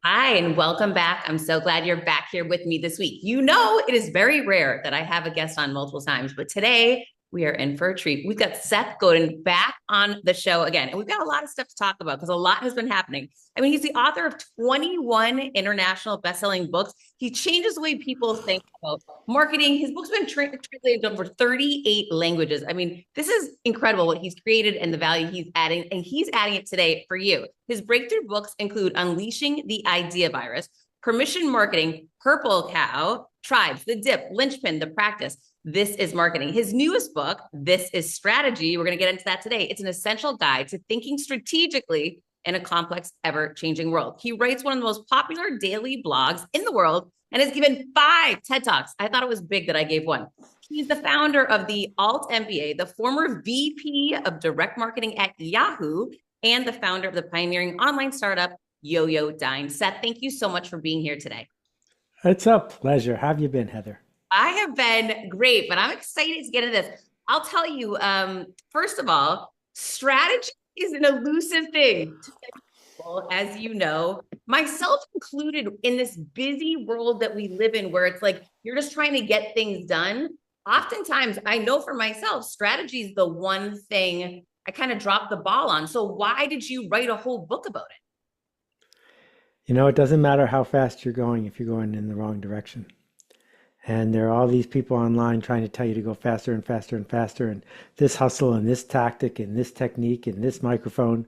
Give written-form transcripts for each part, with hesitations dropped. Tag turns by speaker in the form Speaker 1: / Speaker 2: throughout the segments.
Speaker 1: Hi, and welcome back. I'm so glad you're back here with me this week. You know, it is very rare that I have a guest on multiple times, but today we are in for a treat. We've got Seth Godin back on the show again, and we've got a lot of stuff to talk about because a lot has been happening. I mean, he's the author of 21 international best-selling books. He changes the way people think about marketing. His book's been translated to over 38 languages. I mean, this is incredible what he's created and the value he's adding, and he's adding it today for you. His breakthrough books include Unleashing the Idea Virus, Permission Marketing, Purple Cow, Tribes, The Dip, Linchpin, The Practice. This is marketing. His newest book, This is Strategy. We're going to get into that today. It's an essential guide to thinking strategically in a complex, ever-changing world. He writes one of the most popular daily blogs in the world and has given 5 TED Talks. I thought it was big that I gave one. He's the founder of the Alt MBA, the former VP of direct marketing at Yahoo, and the founder of the pioneering online startup, Yo-Yo Dine. Seth, thank you so much for being here today.
Speaker 2: It's a pleasure. How have you been, Heather?
Speaker 1: I have been great, but I'm excited to get into this. I'll tell you, first of all, strategy is an elusive thing to many people, as you know, myself included, in this busy world that we live in, where it's like you're just trying to get things done. Oftentimes, I know for myself, strategy is the one thing I kind of dropped the ball on. So why did you write a whole book about it?
Speaker 2: It doesn't matter how fast you're going if you're going in the wrong direction. And there are all these people online trying to tell you to go faster and faster and faster, and this hustle and this tactic and this technique and this microphone.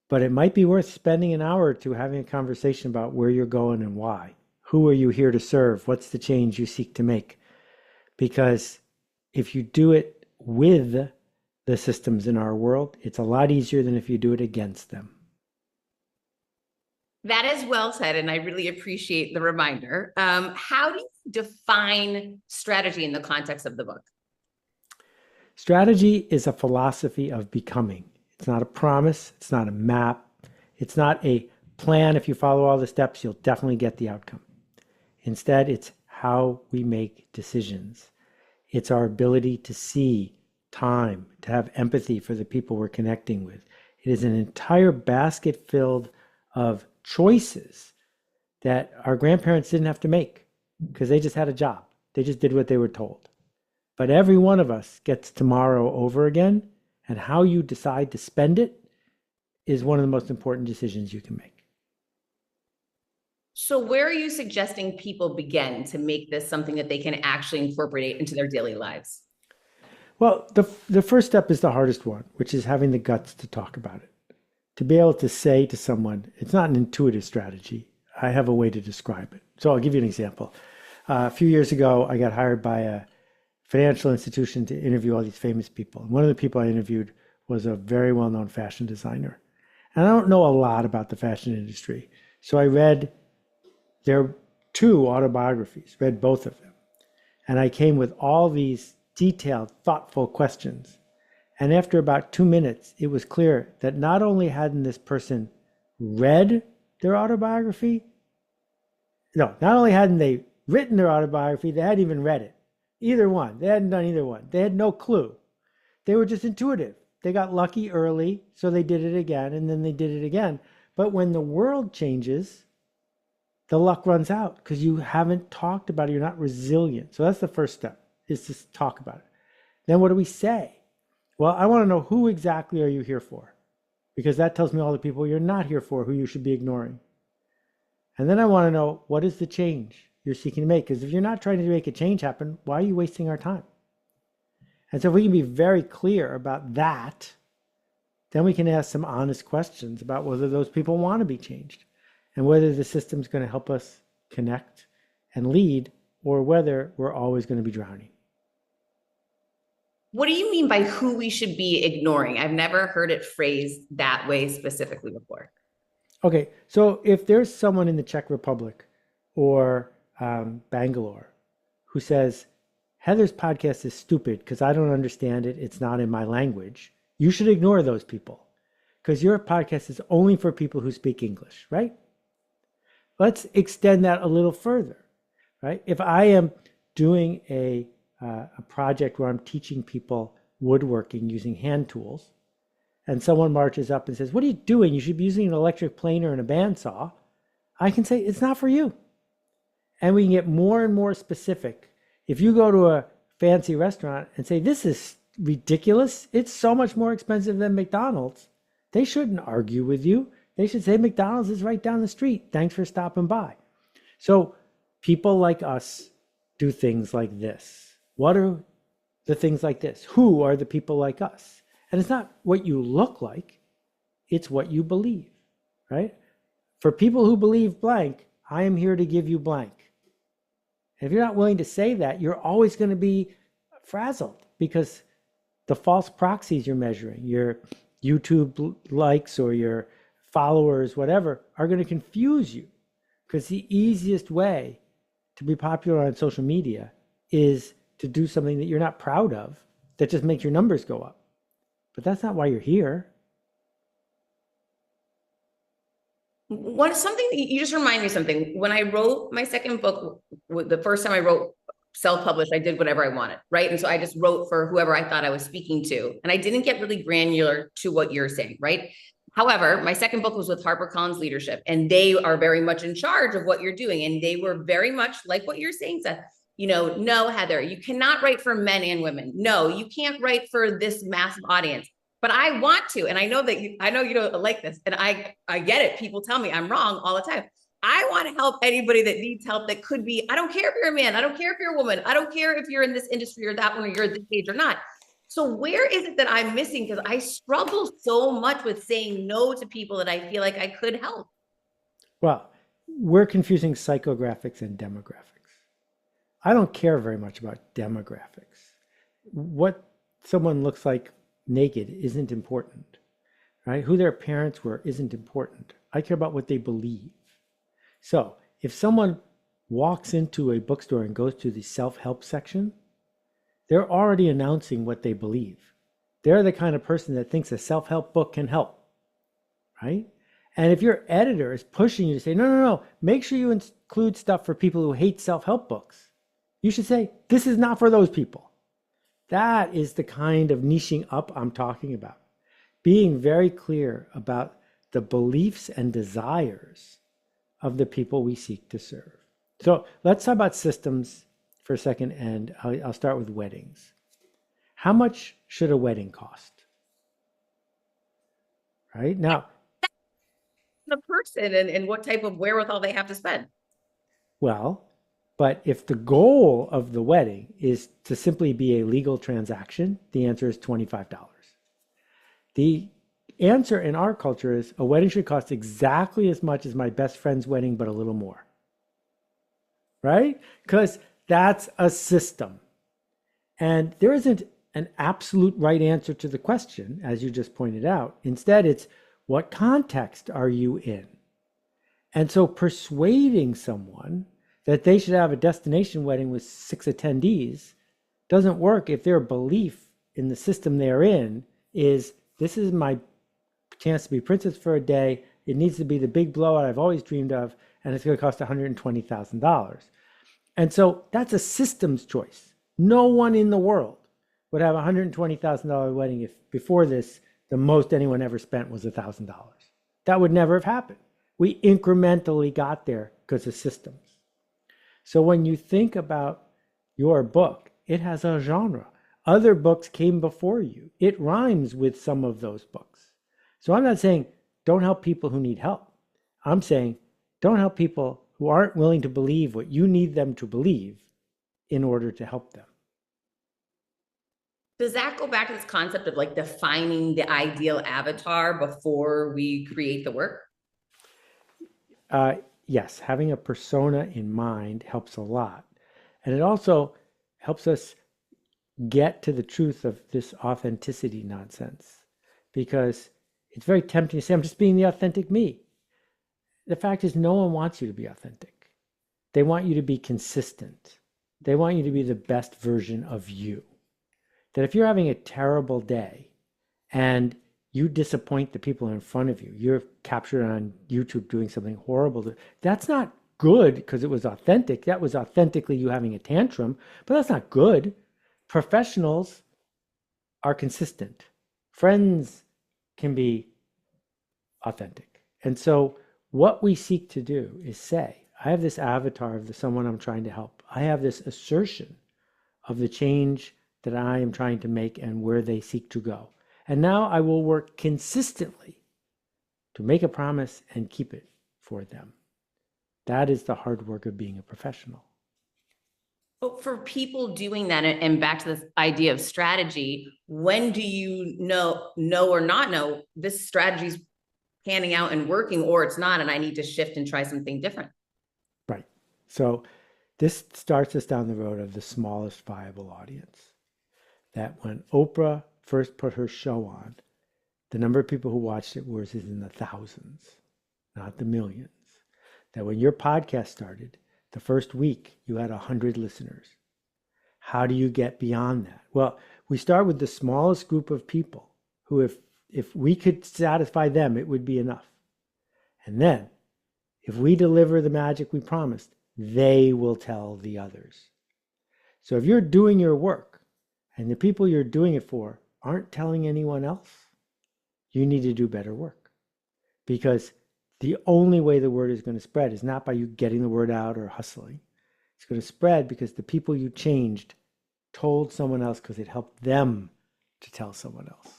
Speaker 2: But it might be worth spending an hour or two having a conversation about where you're going and why. Who are you here to serve? What's the change you seek to make? Because if you do it with the systems in our world, it's a lot easier than if you do it against them.
Speaker 1: That is well said, and I really appreciate the reminder. How do you define strategy in the context of the book?
Speaker 2: Strategy is a philosophy of becoming. It's not a promise. It's not a map. It's not a plan. If you follow all the steps, you'll definitely get the outcome. Instead, it's how we make decisions. It's our ability to see time, to have empathy for the people we're connecting with. It is an entire basket filled of choices that our grandparents didn't have to make because they just had a job. They just did what they were told. But every one of us gets tomorrow over again, and how you decide to spend it is one of the most important decisions you can make.
Speaker 1: So, where are you suggesting people begin to make this something that they can actually incorporate into their daily lives?
Speaker 2: Well, the first step is the hardest one, which is having the guts to talk about it. To be able to say to someone, it's not an intuitive strategy. I have a way to describe it. So I'll give you an example. A few years ago, I got hired by a financial institution to interview all these famous people. And one of the people I interviewed was a very well-known fashion designer. And I don't know a lot about the fashion industry. So I read their 2 autobiographies, read both of them. And I came with all these detailed, thoughtful questions. And after about 2 minutes, it was clear that not only hadn't this person read their autobiography, no, not only hadn't they written their autobiography, they hadn't even read it. Either one. They hadn't done either one. They had no clue. They were just intuitive. They got lucky early, so they did it again, and then they did it again. But when the world changes, the luck runs out because you haven't talked about it. You're not resilient. So that's the first step, is to talk about it. Then what do we say? Well, I want to know, who exactly are you here for? Because that tells me all the people you're not here for, who you should be ignoring. And then I want to know, what is the change you're seeking to make? Because if you're not trying to make a change happen, why are you wasting our time? And so if we can be very clear about that, then we can ask some honest questions about whether those people want to be changed and whether the system's going to help us connect and lead, or whether we're always going to be drowning.
Speaker 1: What do you mean by who we should be ignoring? I've never heard it phrased that way specifically before.
Speaker 2: Okay, so if there's someone in the Czech Republic or Bangalore who says, Heather's podcast is stupid because I don't understand it, it's not in my language, you should ignore those people because your podcast is only for people who speak English, right? Let's extend that a little further, right? If I am doing a project where I'm teaching people woodworking using hand tools, and someone marches up and says, what are you doing? You should be using an electric planer and a bandsaw. I can say it's not for you. And we can get more and more specific. If you go to a fancy restaurant and say, this is ridiculous, it's so much more expensive than McDonald's, they shouldn't argue with you. They should say, McDonald's is right down the street. Thanks for stopping by. So people like us do things like this. What are the things like this? Who are the people like us? And it's not what you look like, it's what you believe, right? For people who believe blank, I am here to give you blank. And if you're not willing to say that, you're always going to be frazzled because the false proxies you're measuring, your YouTube likes or your followers, whatever, are going to confuse you, because the easiest way to be popular on social media is to do something that you're not proud of that just makes your numbers go up. But that's not why you're here.
Speaker 1: Something you just remind me of something. When I wrote my second book, the first time I wrote self-published, I did whatever I wanted, right? And so I just wrote for whoever I thought I was speaking to. And I didn't get really granular to what you're saying, right? However, my second book was with HarperCollins Leadership, and they are very much in charge of what you're doing. And they were very much like what you're saying, Seth. No, Heather, you cannot write for men and women. No, you can't write for this massive audience. But I want to, and I know you don't like this, and I get it. People tell me I'm wrong all the time. I want to help anybody that needs help. That could be, I don't care if you're a man, I don't care if you're a woman, I don't care if you're in this industry or that one, or you're at this age or not. So where is it that I'm missing? Because I struggle so much with saying no to people that I feel like I could help.
Speaker 2: Well, we're confusing psychographics and demographics. I don't care very much about demographics. What someone looks like naked isn't important, right? Who their parents were isn't important. I care about what they believe. So if someone walks into a bookstore and goes to the self-help section, they're already announcing what they believe. They're the kind of person that thinks a self-help book can help, right? And if your editor is pushing you to say, no, make sure you include stuff for people who hate self-help books, you should say, this is not for those people. That is the kind of niching up I'm talking about. Being very clear about the beliefs and desires of the people we seek to serve. So let's talk about systems for a second, and I'll start with weddings. How much should a wedding cost? Right? Now,
Speaker 1: the person and what type of wherewithal they have to spend.
Speaker 2: Well, but if the goal of the wedding is to simply be a legal transaction, the answer is $25. The answer in our culture is a wedding should cost exactly as much as my best friend's wedding, but a little more. Right? Because that's a system. And there isn't an absolute right answer to the question, as you just pointed out. Instead, it's what context are you in? And so persuading someone that they should have a destination wedding with 6 attendees doesn't work if their belief in the system they're in is, this is my chance to be princess for a day, it needs to be the big blowout I've always dreamed of, and it's going to cost $120,000. And so that's a systems choice. No one in the world would have a $120,000 wedding if before this, the most anyone ever spent was $1,000. That would never have happened. We incrementally got there because of systems. So when you think about your book, it has a genre. Other books came before you. It rhymes with some of those books. So I'm not saying don't help people who need help. I'm saying don't help people who aren't willing to believe what you need them to believe in order to help them.
Speaker 1: Does that go back to this concept of like defining the ideal avatar before we create the work?
Speaker 2: Yes, having a persona in mind helps a lot. And it also helps us get to the truth of this authenticity nonsense, because it's very tempting to say, I'm just being the authentic me. The fact is, no one wants you to be authentic. They want you to be consistent. They want you to be the best version of you. That if you're having a terrible day and you disappoint the people in front of you, you're captured on YouTube doing something horrible, that's not good because it was authentic. That was authentically you having a tantrum, but that's not good. Professionals are consistent. Friends can be authentic. And so What we seek to do is say, I have this avatar of someone I'm trying to help. I have this assertion of the change that I am trying to make and where they seek to go. And now I will work consistently to make a promise and keep it for them. That is the hard work of being a professional.
Speaker 1: But for people doing that, and back to this idea of strategy, when do you know or not know this strategy's panning out and working, or it's not, and I need to shift and try something different?
Speaker 2: Right. So this starts us down the road of the smallest viable audience. That when Oprah first put her show on, the number of people who watched it was in the thousands, not the millions. That when your podcast started, the first week you had 100 listeners. How do you get beyond that? Well, we start with the smallest group of people who, if we could satisfy them, it would be enough. And then, if we deliver the magic we promised, they will tell the others. So if you're doing your work and the people you're doing it for aren't telling anyone else, you need to do better work. Because the only way the word is going to spread is not by you getting the word out or hustling. It's going to spread because the people you changed told someone else because it helped them to tell someone else.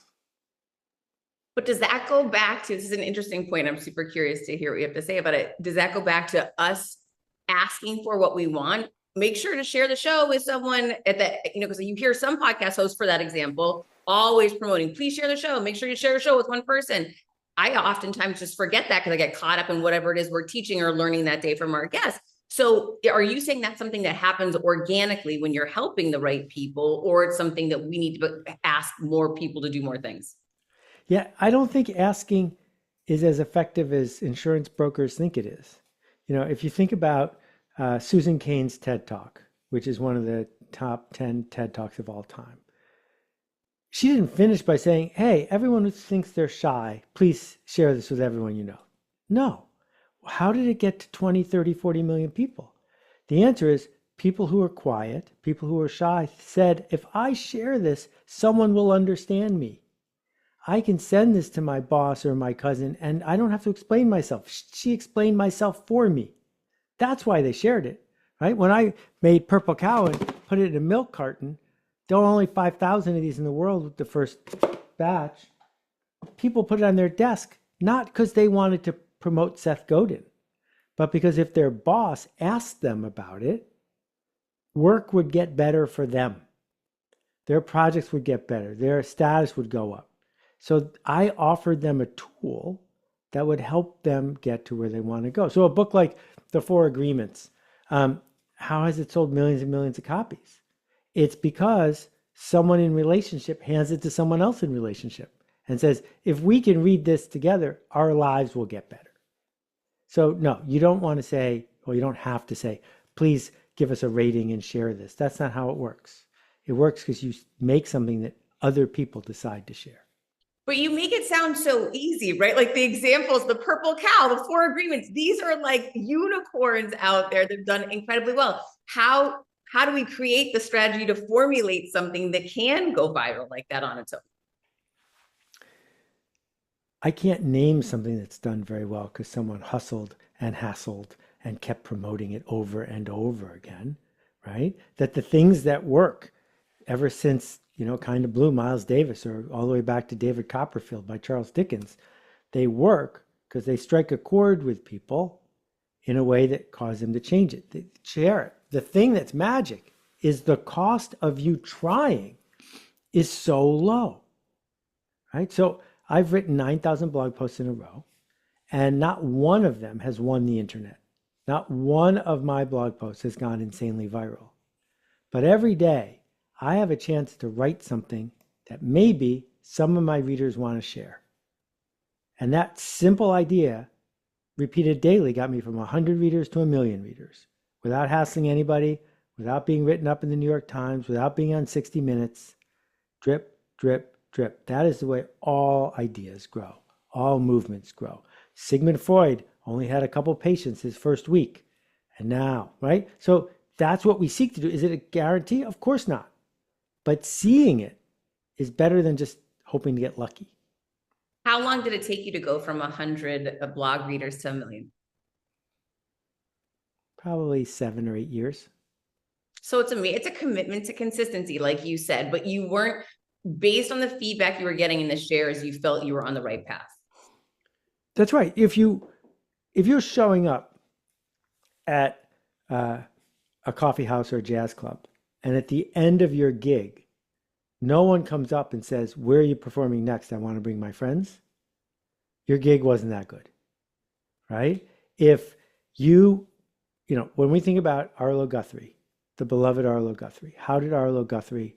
Speaker 1: But does that go back to, this is an interesting point, I'm super curious to hear what you have to say about it. Does that go back to us asking for what we want? Make sure to share the show with someone at the, because you hear some podcast hosts, for that example, always promoting, please share the show. Make sure you share the show with one person. I oftentimes just forget that because I get caught up in whatever it is we're teaching or learning that day from our guests. So are you saying that's something that happens organically when you're helping the right people, or it's something that we need to ask more people to do more things?
Speaker 2: Yeah, I don't think asking is as effective as insurance brokers think it is. If you think about Susan Cain's TED Talk, which is one of the top 10 TED Talks of all time, she didn't finish by saying, hey, everyone who thinks they're shy, please share this with everyone you know. No. How did it get to 20, 30, 40 million people? The answer is people who are quiet, people who are shy said, if I share this, someone will understand me. I can send this to my boss or my cousin and I don't have to explain myself. She explained myself for me. That's why they shared it, right? When I made Purple Cow and put it in a milk carton, there were only 5,000 of these in the world with the first batch. People put it on their desk, not because they wanted to promote Seth Godin, but because if their boss asked them about it, work would get better for them. Their projects would get better. Their status would go up. So I offered them a tool that would help them get to where they want to go. So a book like The Four Agreements, how has it sold millions and millions of copies? It's because someone in relationship hands it to someone else in relationship and says, if we can read this together, our lives will get better. So no, you don't want to say, or you don't have to say, please give us a rating and share this. That's not how it works. It works because you make something that other people decide to share.
Speaker 1: But you make it sound so easy, right? Like the examples, the Purple Cow, the Four Agreements, these are like unicorns out there that have done incredibly well. How do we create the strategy to formulate something that can go viral like that on its own?
Speaker 2: I can't name something that's done very well because someone hustled and hassled and kept promoting it over and over again, right? That the things that work ever since, Kind of Blue, Miles Davis, or all the way back to David Copperfield by Charles Dickens, they work because they strike a chord with people in a way that causes them to change it. They share it. The thing that's magic is the cost of you trying is so low, right? So I've written 9,000 blog posts in a row, and not one of them has won the internet. Not one of my blog posts has gone insanely viral. But every day, I have a chance to write something that maybe some of my readers want to share. And that simple idea, repeated daily, got me from 100 readers to 1 million readers, without hassling anybody, without being written up in the New York Times, without being on 60 Minutes. Drip, drip, drip. That is the way all ideas grow, all movements grow. Sigmund Freud only had a couple patients his first week, and now, right? So that's what we seek to do. Is it a guarantee? Of course not. But seeing it is better than just hoping to get lucky.
Speaker 1: How long did it take you to go from 100 blog readers to 1 million?
Speaker 2: Probably 7 or 8 years.
Speaker 1: So it's a commitment to consistency, like you said, but you weren't, based on the feedback you were getting in the shares, you felt you were on the right path.
Speaker 2: That's right. If you're showing up at a coffee house or a jazz club, and at the end of your gig, no one comes up and says, "Where are you performing next? I want to bring my friends." Your gig wasn't that good, right? If when we think about Arlo Guthrie, the beloved Arlo Guthrie, how did Arlo Guthrie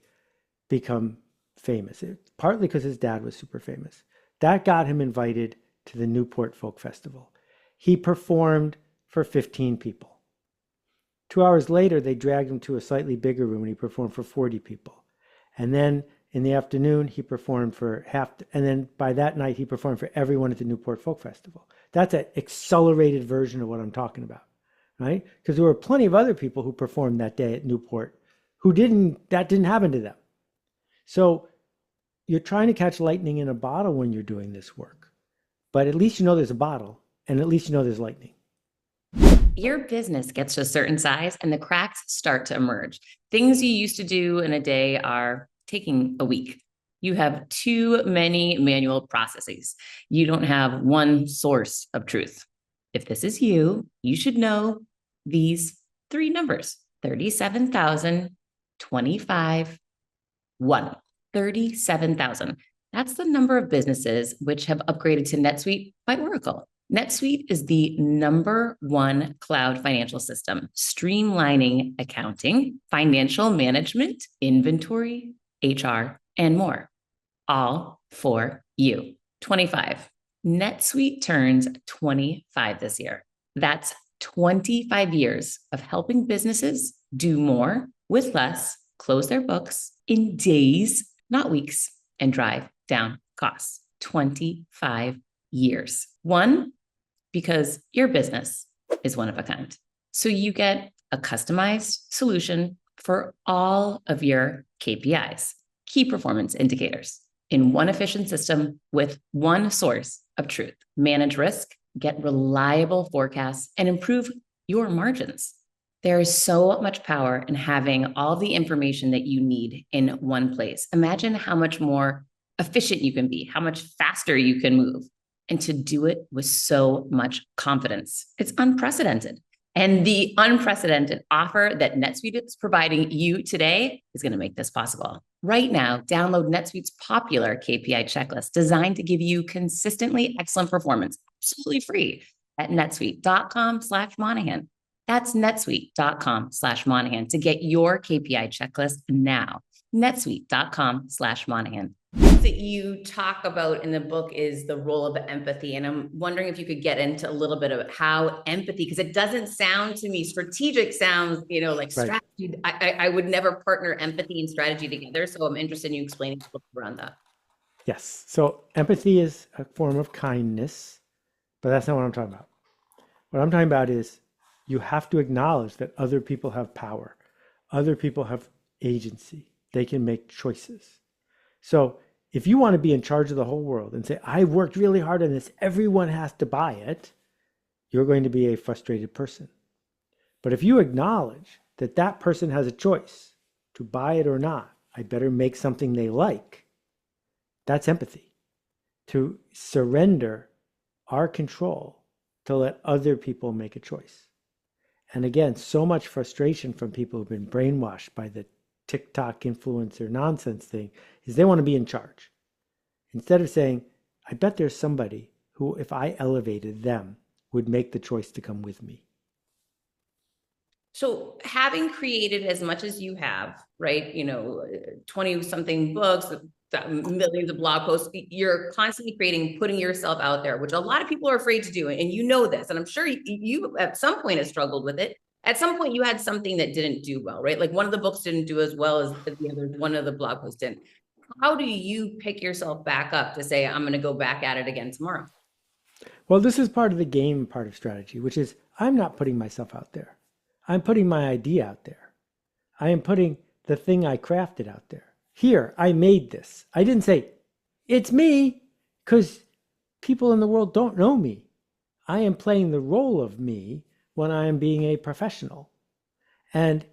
Speaker 2: become famous? Partly because his dad was super famous. That got him invited to the Newport Folk Festival. He performed for 15 people. 2 hours later, they dragged him to a slightly bigger room and he performed for 40 people. And then in the afternoon, he performed for and then by that night, he performed for everyone at the Newport Folk Festival. That's an accelerated version of what I'm talking about, right? Because there were plenty of other people who performed that day at Newport that didn't happen to them. So you're trying to catch lightning in a bottle when you're doing this work, but at least you know there's a bottle and at least you know there's lightning.
Speaker 1: Your business gets to a certain size and the cracks start to emerge. Things you used to do in a day are taking a week. You have too many manual processes. You don't have one source of truth. If this is you, you should know these 3 numbers: 37,000, 25, 1. 37,000. That's the number of businesses which have upgraded to NetSuite by Oracle. NetSuite is the #1 cloud financial system, streamlining accounting, financial management, inventory, HR, and more, all for you. 25. NetSuite turns 25 this year. That's 25 years of helping businesses do more with less, close their books in days, not weeks, and drive down costs. 25 years. 1, because your business is one of a kind. So you get a customized solution for all of your KPIs, key performance indicators, in one efficient system with one source of truth. Manage risk, get reliable forecasts, and improve your margins. There is so much power in having all the information that you need in one place. Imagine how much more efficient you can be, how much faster you can move, and to do it with so much confidence. It's unprecedented. And the unprecedented offer that NetSuite is providing you today is going to make this possible. Right now, download NetSuite's popular KPI checklist designed to give you consistently excellent performance, absolutely free, at netsuite.com/Monahan. That's netsuite.com/Monahan to get your KPI checklist now. netsuite.com/Monahan. That you talk about in the book is the role of empathy. And I'm wondering if you could get into a little bit of how empathy, because it doesn't sound to me, strategic sounds, like
Speaker 2: Right.
Speaker 1: strategy. I would never partner empathy and strategy together. So I'm interested in you explaining around that.
Speaker 2: Yes. So empathy is a form of kindness, but that's not what I'm talking about. What I'm talking about is you have to acknowledge that other people have power. Other people have agency. They can make choices. So if you want to be in charge of the whole world and say, I worked really hard on this, everyone has to buy it, you're going to be a frustrated person. But if you acknowledge that that person has a choice to buy it or not, I better make something they like, that's empathy. To surrender our control to let other people make a choice. And again, so much frustration from people who've been brainwashed by the TikTok influencer nonsense thing is they want to be in charge. Instead of saying, I bet there's somebody who, if I elevated them, would make the choice to come with me.
Speaker 1: So having created as much as you have, right, 20 something books, millions of blog posts, you're constantly creating, putting yourself out there, which a lot of people are afraid to do. And you know this, and I'm sure you at some point have struggled with it. At some point you had something that didn't do well, right? Like one of the books didn't do as well as the other, one of the blog posts didn't. How do you pick yourself back up to say, I'm going to go back at it again tomorrow?
Speaker 2: Well, this is part of the game part of strategy, which is I'm not putting myself out there. I'm putting my idea out there. I am putting the thing I crafted out there. Here, I made this. I didn't say, it's me, because people in the world don't know me. I am playing the role of me when I am being a professional. And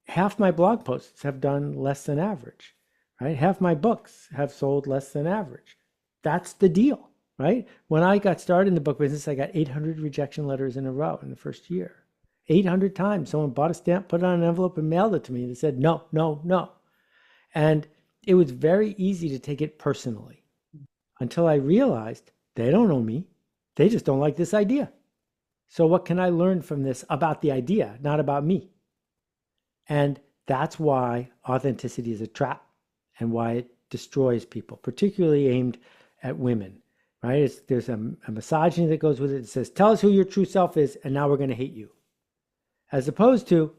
Speaker 2: half my blog posts have done less than average, right? Half my books have sold less than average. That's the deal, right? When I got started in the book business, I got 800 rejection letters in a row in the first year. 800 times someone bought a stamp, put it on an envelope, and mailed it to me. They said, no, no, no. And it was very easy to take it personally until I realized they don't know me. They just don't like this idea. So what can I learn from this about the idea, not about me? And that's why authenticity is a trap and why it destroys people, particularly aimed at women, right? There's a misogyny that goes with it. It says, tell us who your true self is, and now we're going to hate you. As opposed to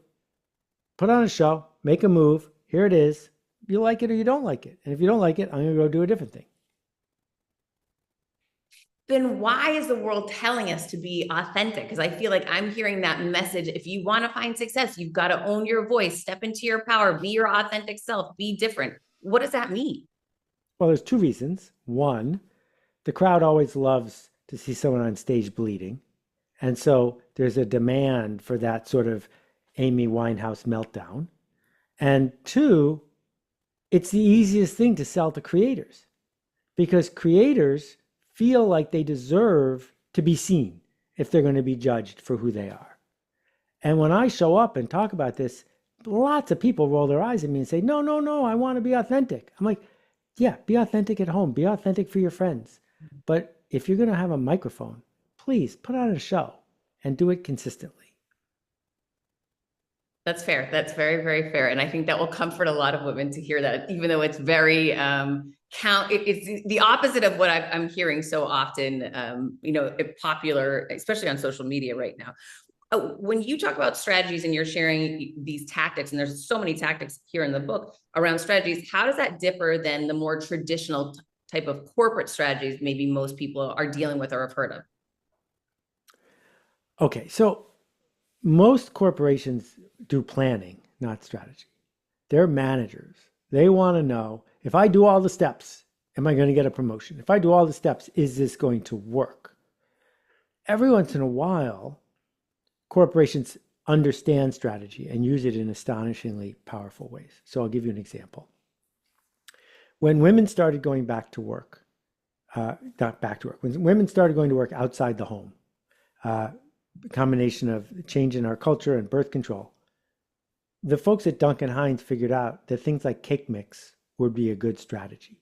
Speaker 2: put on a show, make a move, here it is, you like it or you don't like it. And if you don't like it, I'm going to go do a different thing.
Speaker 1: Then why is the world telling us to be authentic? Because I feel like I'm hearing that message. If you want to find success, you've got to own your voice, step into your power, be your authentic self, be different. What does that mean?
Speaker 2: Well, there's two reasons. One, the crowd always loves to see someone on stage bleeding. And so there's a demand for that sort of Amy Winehouse meltdown. And two, it's the easiest thing to sell to creators because creators feel like they deserve to be seen if they're going to be judged for who they are. And when I show up and talk about this, lots of people roll their eyes at me and say, no, no, no, I want to be authentic. I'm like, yeah, be authentic at home. Be authentic for your friends. But if you're going to have a microphone, please put on a show and do it consistently.
Speaker 1: That's fair. That's very, very fair. And I think that will comfort a lot of women to hear that, even though it's very it's the opposite of what I'm hearing so often, popular, especially on social media right now. When you talk about strategies and you're sharing these tactics, and there's so many tactics here in the book around strategies, how does that differ than the more traditional type of corporate strategies maybe most people are dealing with or have heard of?
Speaker 2: Okay, so most corporations do planning, not strategy. They're managers. They want to know, if I do all the steps, am I going to get a promotion? If I do all the steps, is this going to work? Every once in a while, corporations understand strategy and use it in astonishingly powerful ways. So I'll give you an example. When women started going back to work, not back to work, when women started going to work outside the home, a combination of change in our culture and birth control, the folks at Duncan Hines figured out that things like cake mix would be a good strategy.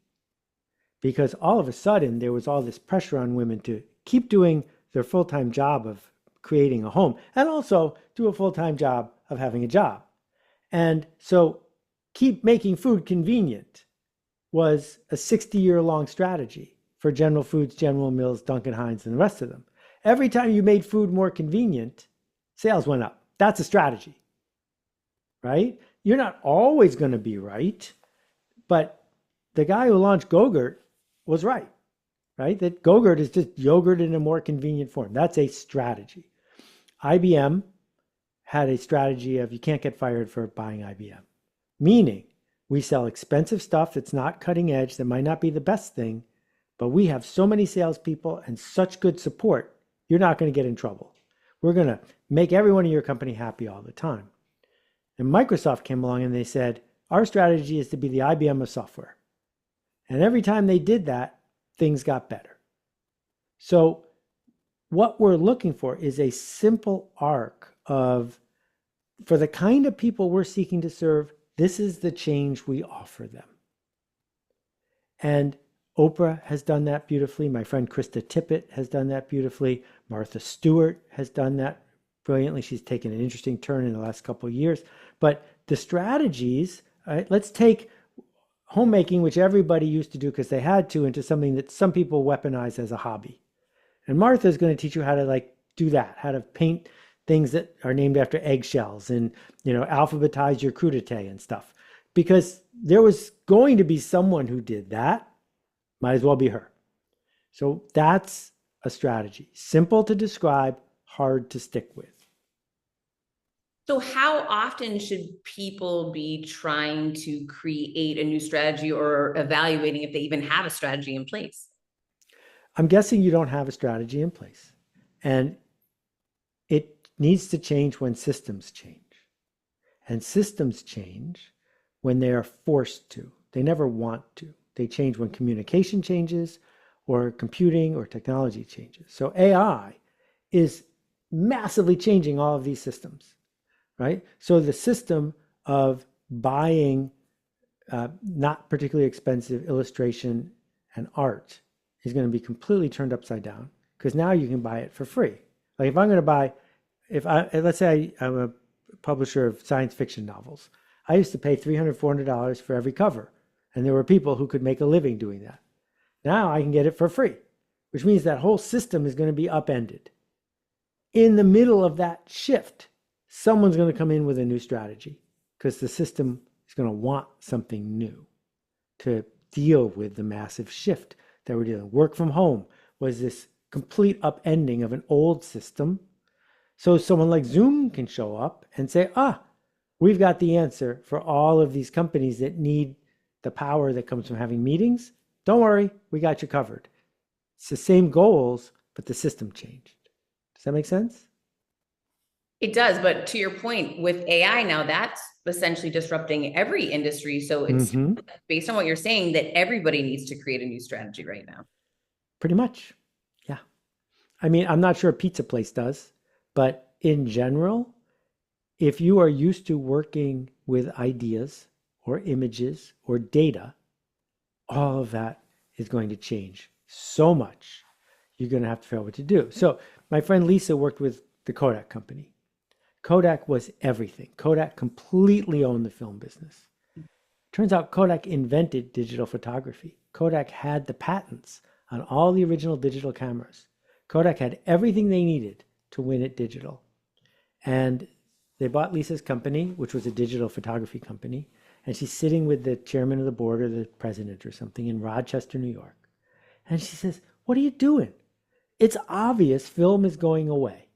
Speaker 2: Because all of a sudden, there was all this pressure on women to keep doing their full-time job of creating a home and also do a full-time job of having a job. And so keep making food convenient was a 60-year-long strategy for General Foods, General Mills, Duncan Hines, and the rest of them. Every time you made food more convenient, sales went up. That's a strategy, right? You're not always going to be right, but the guy who launched Go-Gurt was right? That Go-Gurt is just yogurt in a more convenient form. That's a strategy. IBM had a strategy of you can't get fired for buying IBM, meaning we sell expensive stuff that's not cutting edge, that might not be the best thing, but we have so many salespeople and such good support, you're not going to get in trouble. We're going to make everyone in your company happy all the time. And Microsoft came along and they said, our strategy is to be the IBM of software. And every time they did that, things got better. So what we're looking for is a simple arc of, for the kind of people we're seeking to serve, this is the change we offer them. And Oprah has done that beautifully. My friend Krista Tippett has done that beautifully. Martha Stewart has done that brilliantly. She's taken an interesting turn in the last couple of years. But the strategies, right, let's take homemaking, which everybody used to do because they had to, into something that some people weaponize as a hobby. And Martha is going to teach you how to do that, how to paint things that are named after eggshells and, alphabetize your crudité and stuff. Because there was going to be someone who did that. Might as well be her. So that's a strategy. Simple to describe, hard to stick with.
Speaker 1: So how often should people be trying to create a new strategy or evaluating if they even have a strategy in place?
Speaker 2: I'm guessing you don't have a strategy in place. And it needs to change when systems change. And systems change when they are forced to. They never want to. They change when communication changes or computing or technology changes. So AI is massively changing all of these systems, right? So the system of buying not particularly expensive illustration and art is going to be completely turned upside down because now you can buy it for free. Like if I'm going to buy, let's say I'm a publisher of science fiction novels. I used to pay $300, $400 for every cover. And there were people who could make a living doing that. Now I can get it for free, which means that whole system is going to be upended. In the middle of that shift, someone's going to come in with a new strategy because the system is going to want something new to deal with the massive shift that we're dealing with. Work from home was this complete upending of an old system. So someone like Zoom can show up and say, we've got the answer for all of these companies that need the power that comes from having meetings. Don't worry, we got you covered. It's the same goals, but the system changed. Does that make sense?
Speaker 1: It does, but to your point, with AI now, that's essentially disrupting every industry. So it's based on what you're saying that everybody needs to create a new strategy right now.
Speaker 2: Pretty much, yeah. I mean, I'm not sure a pizza place does, but in general, if you are used to working with ideas or images or data, all of that is going to change so much. You're going to have to figure out what to do. So my friend Lisa worked with the Kodak company. Kodak was everything. Kodak completely owned the film business. Turns out Kodak invented digital photography. Kodak had the patents on all the original digital cameras. Kodak had everything they needed to win at digital. And they bought Lisa's company, which was a digital photography company. And she's sitting with the chairman of the board or the president or something in Rochester, New York. And she says, "What are you doing? It's obvious film is going away.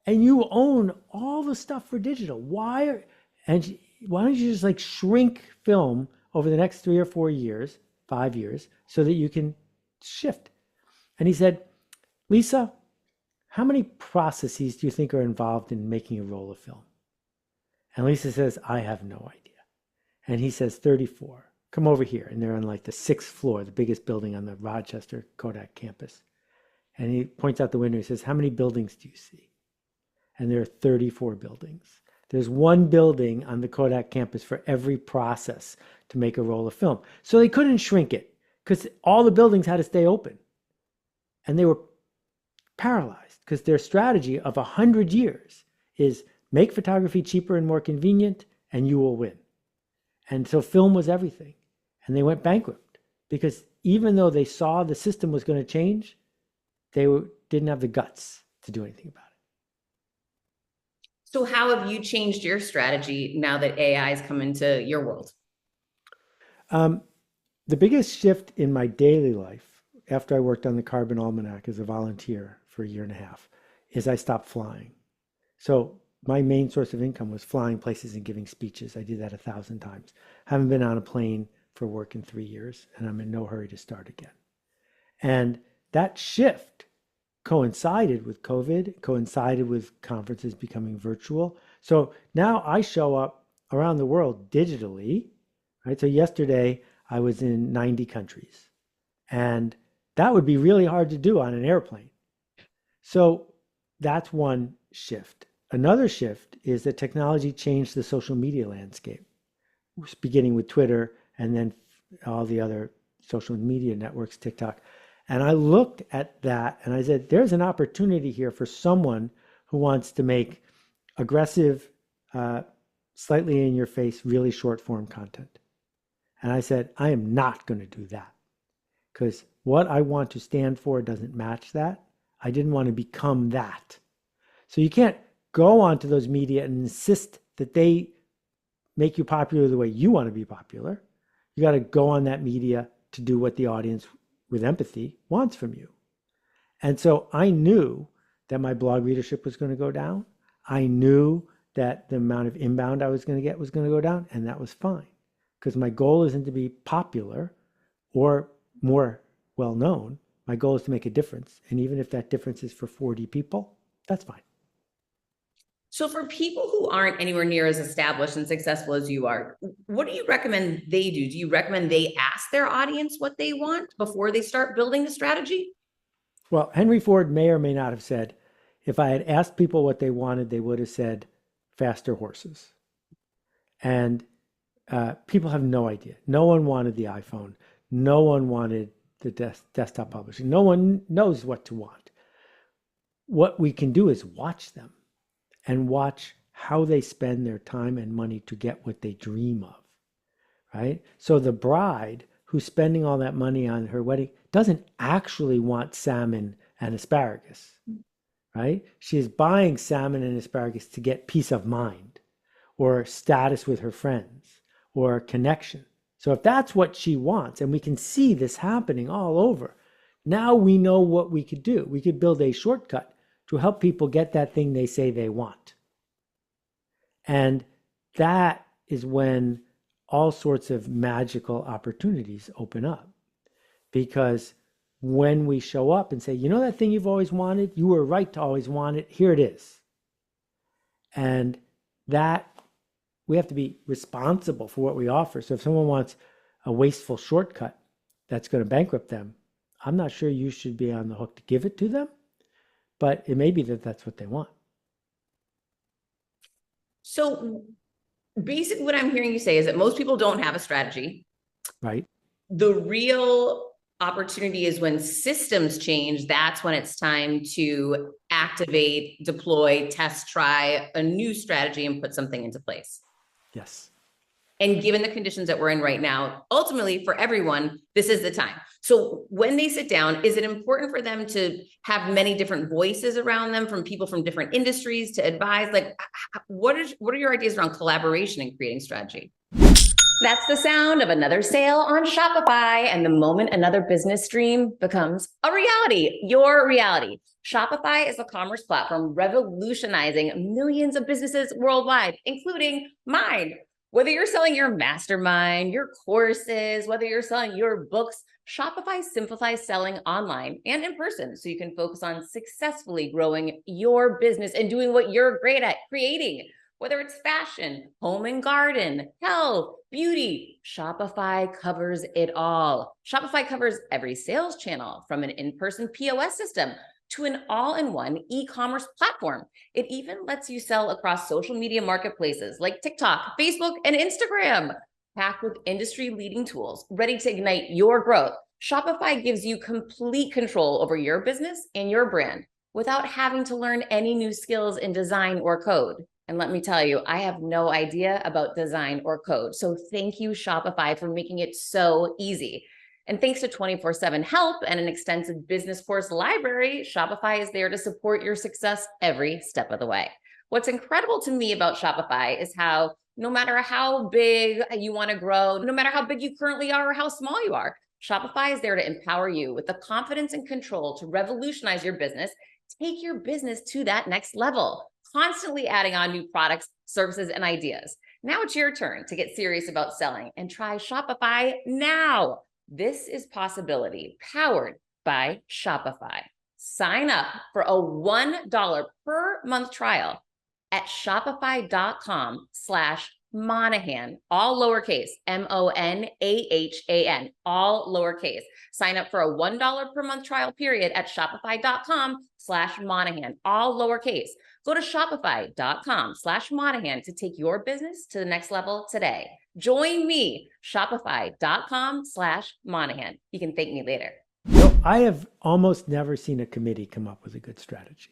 Speaker 2: And you own all the stuff for digital. Why don't you just like shrink film over the next 3 or 4 years, 5 years, so that you can shift?" And he said, "Lisa, how many processes do you think are involved in making a roll of film?" And Lisa says, "I have no idea." And he says, 34. Come over here. And they're on like the 6th floor, the biggest building on the Rochester Kodak campus. And he points out the window. He says, "How many buildings do you see?" And there are 34 buildings. There's one building on the Kodak campus for every process to make a roll of film. So they couldn't shrink it because all the buildings had to stay open. And they were paralyzed because their strategy of 100 years is make photography cheaper and more convenient and you will win. And so film was everything. And they went bankrupt because even though they saw the system was going to change, they didn't have the guts to do anything about it.
Speaker 1: So how have you changed your strategy now that AI has come into your world?
Speaker 2: The biggest shift in my daily life after I worked on the Carbon Almanac as a volunteer for a year and a half is I stopped flying. So my main source of income was flying places and giving speeches. I did that 1,000 times. Haven't been on a plane for work in 3 years, and I'm in no hurry to start again. And that shift coincided with COVID, coincided with conferences becoming virtual. So now I show up around the world digitally, right? So yesterday I was in 90 countries, and that would be really hard to do on an airplane. So that's one shift. Another shift is that technology changed the social media landscape, beginning with Twitter and then all the other social media networks, TikTok. And I looked at that and I said, there's an opportunity here for someone who wants to make aggressive, slightly in your face, really short form content. And I said, I am not going to do that because what I want to stand for doesn't match that. I didn't want to become that. So you can't go onto those media and insist that they make you popular the way you want to be popular. You got to go on that media to do what the audience with empathy wants from you. And so I knew that my blog readership was going to go down. I knew that the amount of inbound I was going to get was going to go down, and that was fine because my goal isn't to be popular or more well-known. My goal is to make a difference. And even if that difference is for 40 people, that's fine.
Speaker 1: So for people who aren't anywhere near as established and successful as you are, what do you recommend they do? Do you recommend they ask their audience what they want before they start building the strategy?
Speaker 2: Well, Henry Ford may or may not have said, if I had asked people what they wanted, they would have said faster horses. And people have no idea. No one wanted the iPhone. No one wanted the desktop publishing. No one knows what to want. What we can do is watch them and watch how they spend their time and money to get what they dream of, right? So the bride who's spending all that money on her wedding doesn't actually want salmon and asparagus, right? She is buying salmon and asparagus to get peace of mind or status with her friends or connection. So if that's what she wants, and we can see this happening all over, now we know what we could do. We could build a shortcut to help people get that thing they say they want. And that is when all sorts of magical opportunities open up. Because when we show up and say, you know that thing you've always wanted? You were right to always want it. Here it is. And that we have to be responsible for what we offer. So if someone wants a wasteful shortcut that's going to bankrupt them, I'm not sure you should be on the hook to give it to them. But it may be that that's what they want.
Speaker 1: So basically what I'm hearing you say is that most people don't have a strategy.
Speaker 2: Right.
Speaker 1: The real opportunity is when systems change. That's when it's time to activate, deploy, test, try a new strategy and put something into place.
Speaker 2: Yes.
Speaker 1: And given the conditions that we're in right now, ultimately for everyone, this is the time. So when they sit down, is it important for them to have many different voices around them from people from different industries to advise? Like, what are your ideas around collaboration and creating strategy? That's the sound of another sale on Shopify. And the moment another business dream becomes a reality, your reality. Shopify is a commerce platform revolutionizing millions of businesses worldwide, including mine. Whether you're selling your mastermind, your courses, whether you're selling your books, Shopify simplifies selling online and in person so you can focus on successfully growing your business and doing what you're great at, creating. Whether it's fashion, home and garden, health, beauty, Shopify covers it all. Shopify covers every sales channel, from an in-person POS system to an all-in-one e-commerce platform. It even lets you sell across social media marketplaces like TikTok, Facebook, and Instagram. Packed with industry-leading tools, ready to ignite your growth, Shopify gives you complete control over your business and your brand without having to learn any new skills in design or code. And let me tell you, I have no idea about design or code. So thank you, Shopify, for making it so easy. And thanks to 24/7 help and an extensive business course library, Shopify is there to support your success every step of the way. What's incredible to me about Shopify is how no matter how big you want to grow, no matter how big you currently are or how small you are, Shopify is there to empower you with the confidence and control to revolutionize your business, take your business to that next level, constantly adding on new products, services, and ideas. Now it's your turn to get serious about selling and try Shopify now. This is Possibility, powered by Shopify. Sign up for a $1 per month trial at shopify.com/Monahan, all lowercase, Monahan, all lowercase. Sign up for a $1 per month trial period at shopify.com/Monahan, all lowercase. Go to shopify.com/Monahan to take your business to the next level today. Join me, shopify.com/Monahan. You can thank me later.
Speaker 2: So I have almost never seen a committee come up with a good strategy.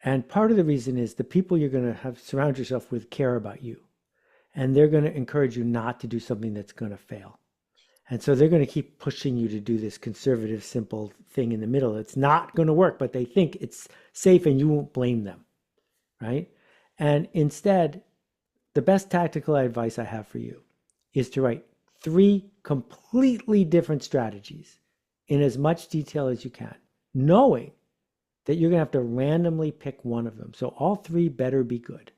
Speaker 2: And part of the reason is the people you're going to have surround yourself with care about you. And they're going to encourage you not to do something that's going to fail. And so they're going to keep pushing you to do this conservative, simple thing in the middle. It's not going to work, but they think it's safe and you won't blame them, right? And instead, the best tactical advice I have for you is to write 3 completely different strategies in as much detail as you can, knowing that you're going to have to randomly pick one of them. So all 3 better be good.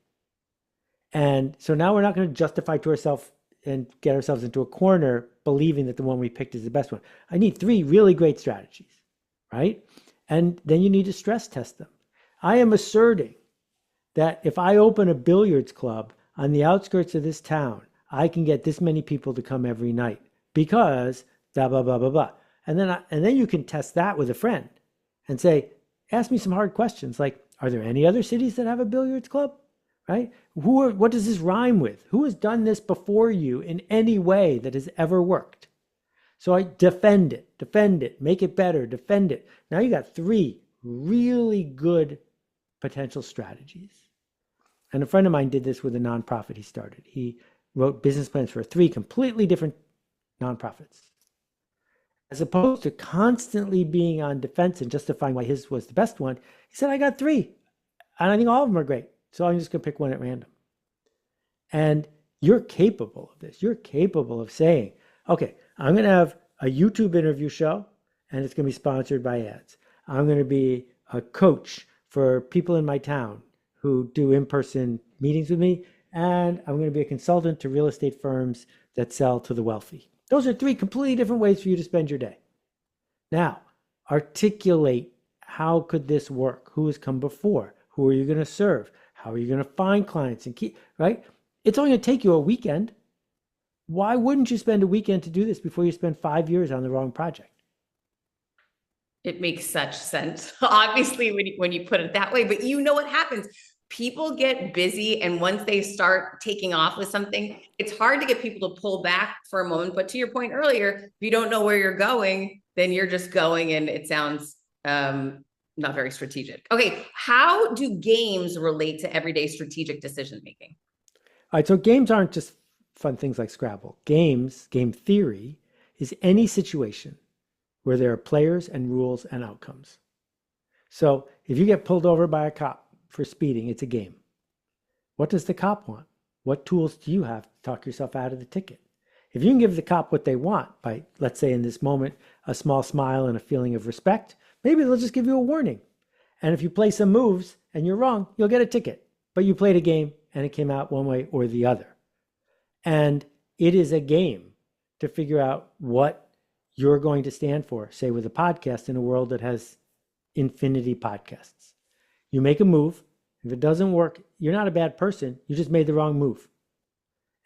Speaker 2: And so now we're not going to justify to ourselves and get ourselves into a corner believing that the one we picked is the best one. I need 3 really great strategies, right? And then you need to stress test them. I am asserting that if I open a billiards club on the outskirts of this town, I can get this many people to come every night because blah, blah, blah, blah, blah. And then you can test that with a friend and say, ask me some hard questions like, are there any other cities that have a billiards club? Right? What does this rhyme with? Who has done this before you in any way that has ever worked? So I defend it, make it better, defend it. Now you got 3 really good potential strategies. And a friend of mine did this with a nonprofit he started. He wrote business plans for 3 completely different nonprofits. As opposed to constantly being on defense and justifying why his was the best one, he said, I got 3. And I think all of them are great. So I'm just going to pick one at random. And you're capable of this. You're capable of saying, okay, I'm going to have a YouTube interview show, and it's going to be sponsored by ads. I'm going to be a coach for people in my town who do in-person meetings with me, and I'm going to be a consultant to real estate firms that sell to the wealthy. Those are 3 completely different ways for you to spend your day. Now, articulate how could this work? Who has come before? Who are you going to serve? How are you going to find clients and keep, right? It's only going to take you a weekend. Why wouldn't you spend a weekend to do this before you spend 5 years on the wrong project?
Speaker 1: It makes such sense, obviously, when you put it that way, but you know what happens? People get busy, and once they start taking off with something, it's hard to get people to pull back for a moment. But to your point earlier, if you don't know where you're going, then you're just going, and it sounds not very strategic. Okay, how do games relate to everyday strategic decision making?
Speaker 2: All right, so games aren't just fun things like Scrabble. Game theory, is any situation where there are players and rules and outcomes. So if you get pulled over by a cop for speeding, it's a game. What does the cop want? What tools do you have to talk yourself out of the ticket? If you can give the cop what they want by, let's say in this moment, a small smile and a feeling of respect, maybe they'll just give you a warning. And if you play some moves and you're wrong, you'll get a ticket. But you played a game and it came out one way or the other. And it is a game to figure out what you're going to stand for, say with a podcast in a world that has infinity podcasts. You make a move. If it doesn't work, you're not a bad person. You just made the wrong move.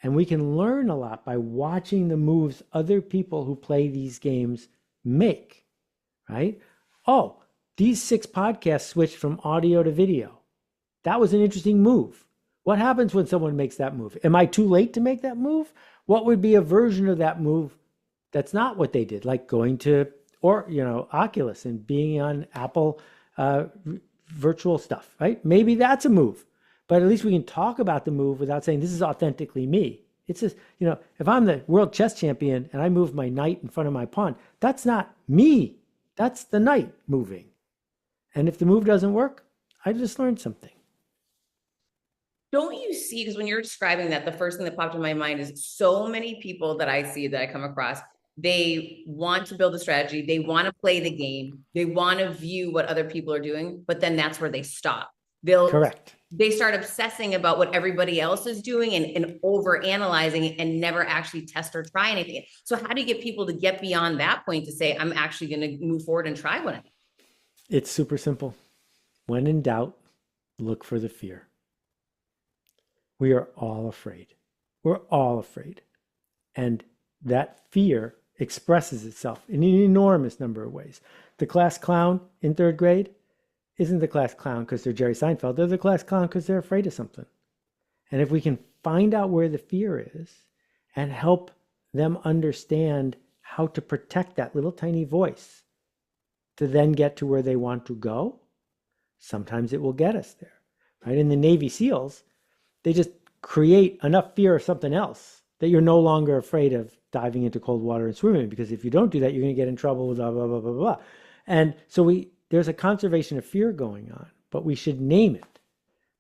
Speaker 2: And we can learn a lot by watching the moves other people who play these games make, right? Oh, these 6 podcasts switched from audio to video. That was an interesting move. What happens when someone makes that move? Am I too late to make that move? What would be a version of that move that's not what they did, like going to, or, Oculus and being on Apple virtual stuff, right? Maybe that's a move, but at least we can talk about the move without saying this is authentically me. It's just, if I'm the world chess champion and I move my knight in front of my pawn, that's not me. That's the knight moving. And if the move doesn't work, I just learned something.
Speaker 1: Don't you see, because when you're describing that, the first thing that popped in my mind is so many people that I see, that I come across, they want to build a strategy, they want to play the game, they want to view what other people are doing, but then that's where they stop.
Speaker 2: Correct.
Speaker 1: They start obsessing about what everybody else is doing and over analyzing and never actually test or try anything. So how do you get people to get beyond that point to say, I'm actually going to move forward and try one?
Speaker 2: It's super simple. When in doubt, look for the fear. We are all afraid. We're all afraid. And that fear expresses itself in an enormous number of ways. The class clown in 3rd grade isn't the class clown because they're Jerry Seinfeld. They're the class clown because they're afraid of something. And if we can find out where the fear is and help them understand how to protect that little tiny voice to then get to where they want to go, sometimes it will get us there, right? In the Navy SEALs, they just create enough fear of something else that you're no longer afraid of diving into cold water and swimming, because if you don't do that, you're going to get in trouble with blah, blah, blah, blah, blah. And so there's a conservation of fear going on, but we should name it,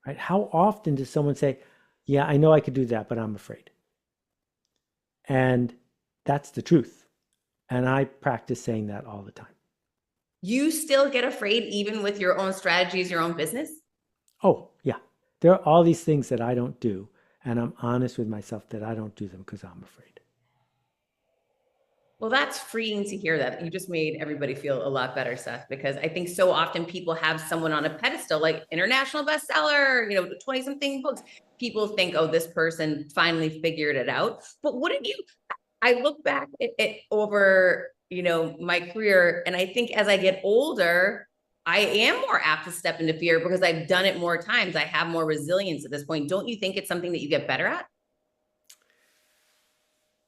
Speaker 2: right? How often does someone say, yeah, I know I could do that, but I'm afraid? And that's the truth. And I practice saying that all the time.
Speaker 1: You still get afraid even with your own strategies, your own business?
Speaker 2: Oh, yeah. There are all these things that I don't do, and I'm honest with myself that I don't do them because I'm afraid.
Speaker 1: Well, that's freeing to hear that. You just made everybody feel a lot better, Seth, because I think so often people have someone on a pedestal, like international bestseller, 20 something books. People think, oh, this person finally figured it out. But what did you, I look back at over, my career, and I think as I get older, I am more apt to step into fear because I've done it more times. I have more resilience at this point. Don't you think it's something that you get better at?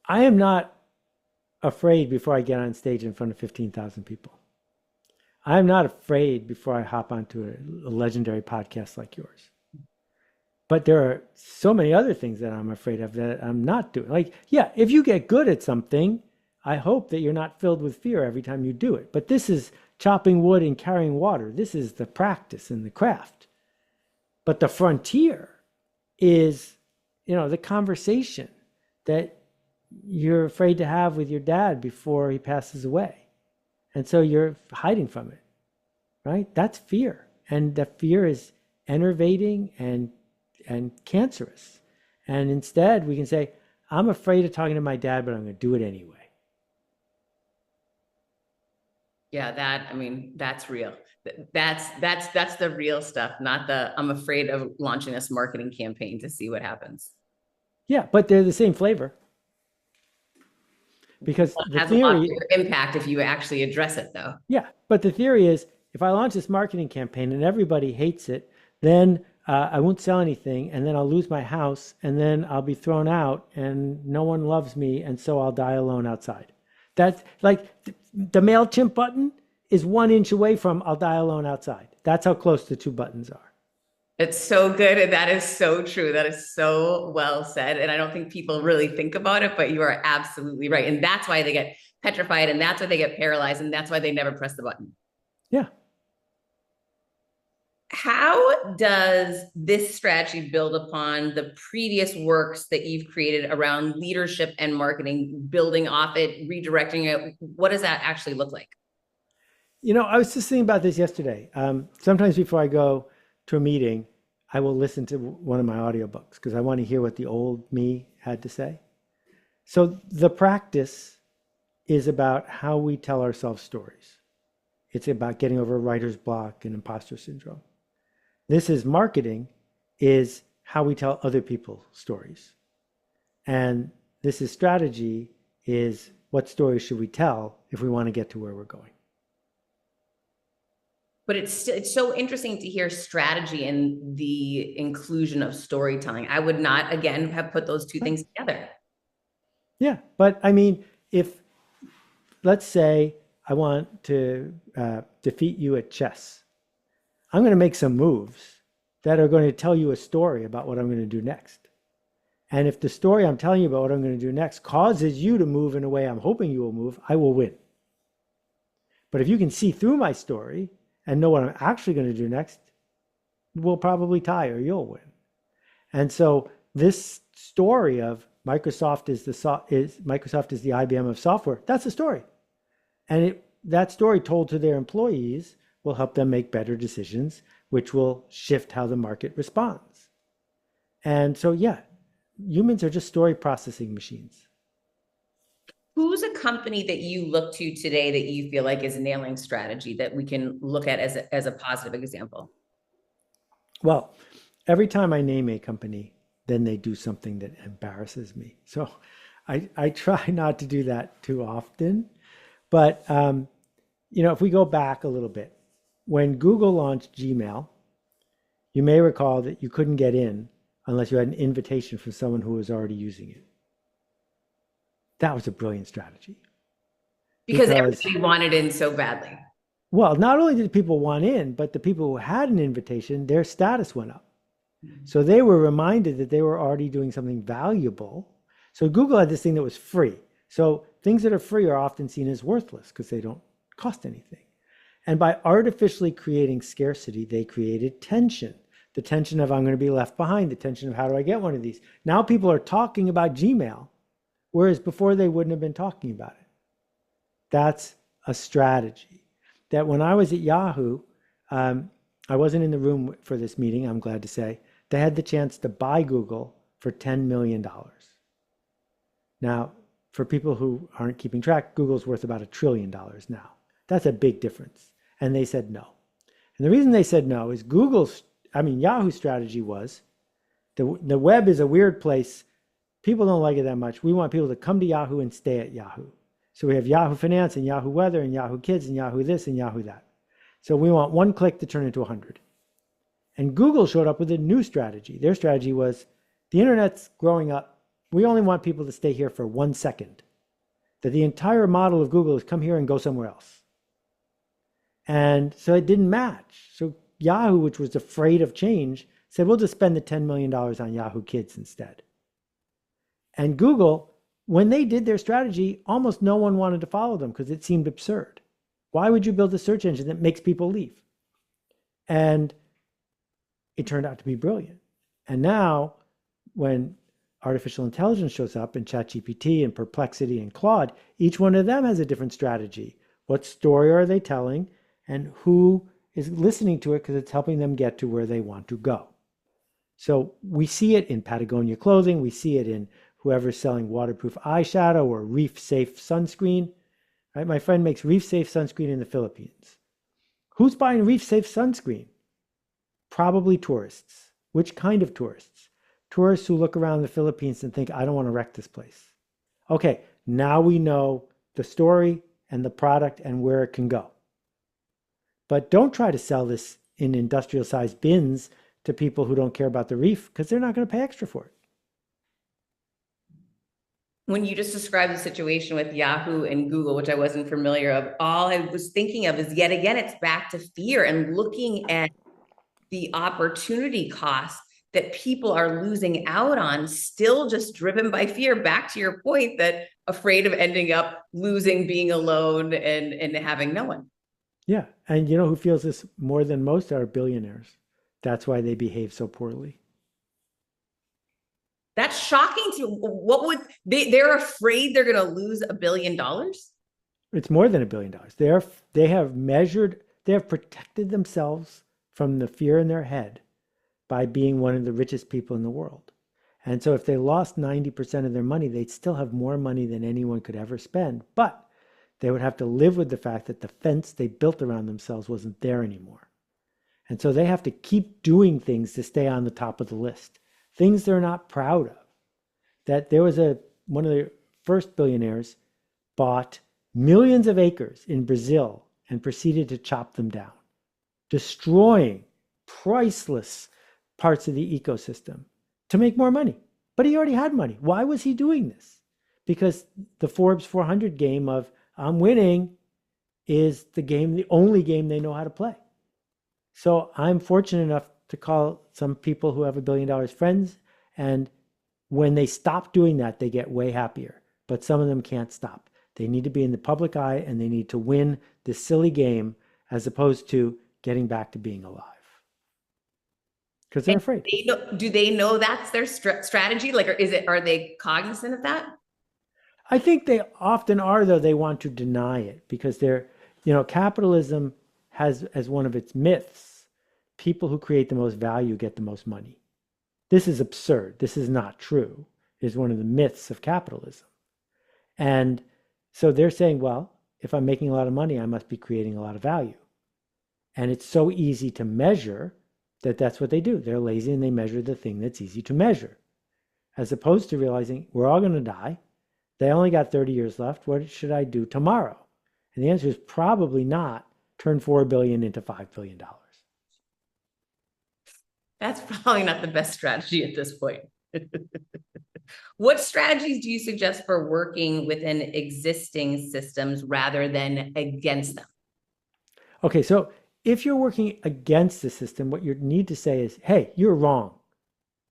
Speaker 2: I am not afraid before I get on stage in front of 15,000 people. I'm not afraid before I hop onto a legendary podcast like yours. But there are so many other things that I'm afraid of that I'm not doing. Like, yeah, if you get good at something, I hope that you're not filled with fear every time you do it. But this is chopping wood and carrying water. This is the practice and the craft. But the frontier is, the conversation that you're afraid to have with your dad before he passes away. And so you're hiding from it, right? That's fear. And the fear is enervating and cancerous. And instead we can say, I'm afraid of talking to my dad, but I'm going to do it anyway.
Speaker 1: Yeah, that's real. That's the real stuff, not I'm afraid of launching this marketing campaign to see what happens.
Speaker 2: Yeah, but they're the same flavor. Because
Speaker 1: Well, it
Speaker 2: the
Speaker 1: has a lot
Speaker 2: theory,
Speaker 1: bigger impact if you actually address it, though.
Speaker 2: yeah, but the theory is if I launch this marketing campaign and everybody hates it, then I won't sell anything, and then I'll lose my house, and then I'll be thrown out, and no one loves me, and so I'll die alone outside. That's like the MailChimp button is 1 inch away from I'll die alone outside. That's how close the two buttons are.
Speaker 1: It's so good. And that is so true. That is so well said. And I don't think people really think about it, but you are absolutely right. And that's why they get petrified, and that's why they get paralyzed, and that's why they never press the button.
Speaker 2: Yeah.
Speaker 1: How does this strategy build upon the previous works that you've created around leadership and marketing, building off it, redirecting it? What does that actually look like?
Speaker 2: I was just thinking about this yesterday. Sometimes before I go to a meeting, I will listen to one of my audiobooks because I want to hear what the old me had to say. So the practice is about how we tell ourselves stories. It's about getting over writer's block and imposter syndrome. This is marketing, is how we tell other people's stories. And this is strategy, is what stories should we tell if we want to get to where we're going.
Speaker 1: But it's so interesting to hear strategy and the inclusion of storytelling. I would not, again, have put those two things together.
Speaker 2: Yeah, but if, let's say I want to defeat you at chess, I'm going to make some moves that are going to tell you a story about what I'm going to do next. And if the story I'm telling you about what I'm going to do next causes you to move in a way I'm hoping you will move, I will win. But if you can see through my story and know what I'm actually going to do next, we'll probably tie or you'll win. And so this story of Microsoft is the IBM of software, that's a story. And that story told to their employees will help them make better decisions, which will shift how the market responds. And so, yeah, humans are just story processing machines.
Speaker 1: Who's a company that you look to today that you feel like is nailing strategy that we can look at as a positive example?
Speaker 2: Well, every time I name a company, then they do something that embarrasses me. So I try not to do that too often. But, if we go back a little bit, when Google launched Gmail, you may recall that you couldn't get in unless you had an invitation from someone who was already using it. That was a brilliant strategy.
Speaker 1: Because everybody wanted in so badly.
Speaker 2: Well, not only did people want in, but the people who had an invitation, their status went up. So they were reminded that they were already doing something valuable. So Google had this thing that was free. So things that are free are often seen as worthless because they don't cost anything. And by artificially creating scarcity, they created tension. The tension of I'm going to be left behind, the tension of how do I get one of these? Now people are talking about Gmail, whereas before they wouldn't have been talking about it. That's a strategy. That when I was at Yahoo, I wasn't in the room for this meeting, I'm glad to say. They had the chance to buy Google for $10 million. Now, for people who aren't keeping track, Google's worth about $1 trillion now. That's a big difference. And they said no. And the reason they said no is Yahoo's strategy was the web is a weird place. People don't like it that much. We want people to come to Yahoo and stay at Yahoo. So we have Yahoo Finance and Yahoo Weather and Yahoo Kids and Yahoo this and Yahoo that. So we want one click to turn into 100. And Google showed up with a new strategy. Their strategy was the internet's growing up. We only want people to stay here for 1 second. That the entire model of Google is come here and go somewhere else. And so it didn't match. So Yahoo, which was afraid of change, said, we'll just spend the $10 million on Yahoo Kids instead. And Google, when they did their strategy, almost no one wanted to follow them because it seemed absurd. Why would you build a search engine that makes people leave? And it turned out to be brilliant. And now, when artificial intelligence shows up in ChatGPT and Perplexity and Claude, each one of them has a different strategy. What story are they telling? And who is listening to it because it's helping them get to where they want to go. So we see it in Patagonia clothing. We see it in whoever's selling waterproof eyeshadow or reef-safe sunscreen. Right? My friend makes reef-safe sunscreen in the Philippines. Who's buying reef-safe sunscreen? Probably tourists. Which kind of tourists? Tourists who look around the Philippines and think, I don't want to wreck this place. Okay, now we know the story and the product and where it can go. But don't try to sell this in industrial-sized bins to people who don't care about the reef because they're not going to pay extra for it.
Speaker 1: When you just described the situation with Yahoo and Google, which I wasn't familiar of, all I was thinking of is yet again, it's back to fear and looking at the opportunity costs that people are losing out on, still just driven by fear. Back to your point that afraid of ending up losing, being alone and having no one.
Speaker 2: Yeah. And you know who feels this more than most are billionaires. That's why they behave so poorly.
Speaker 1: That's shocking to what would they're afraid they're going to lose $1 billion.
Speaker 2: It's more than $1 billion. They have protected themselves from the fear in their head by being one of the richest people in the world. And so if they lost 90% of their money, they'd still have more money than anyone could ever spend. But they would have to live with the fact that the fence they built around themselves wasn't there anymore. And so they have to keep doing things to stay on the top of the list. Things they're not proud of. That there was one of the first billionaires bought millions of acres in Brazil and proceeded to chop them down, destroying priceless parts of the ecosystem to make more money. But he already had money. Why was he doing this? Because the Forbes 400 game of I'm winning is the only game they know how to play. So I'm fortunate enough to call some people who have $1 billion friends, and when they stop doing that, they get way happier. But some of them can't stop. They need to be in the public eye, and they need to win this silly game as opposed to getting back to being alive. Because they're afraid.
Speaker 1: Do they know that's their strategy? Like, are they cognizant of that?
Speaker 2: I think they often are, though they want to deny it because capitalism has as one of its myths, people who create the most value get the most money. This is absurd. This is not true. It's one of the myths of capitalism. And so they're saying, well, if I'm making a lot of money, I must be creating a lot of value. And it's so easy to measure that that's what they do. They're lazy and they measure the thing that's easy to measure, as opposed to realizing we're all going to die. They only got 30 years left. What should I do tomorrow? And the answer is probably not turn $4 billion into $5 billion.
Speaker 1: That's probably not the best strategy at this point. What strategies do you suggest for working within existing systems rather than against them?
Speaker 2: Okay, so if you're working against the system, what you need to say is, hey, you're wrong.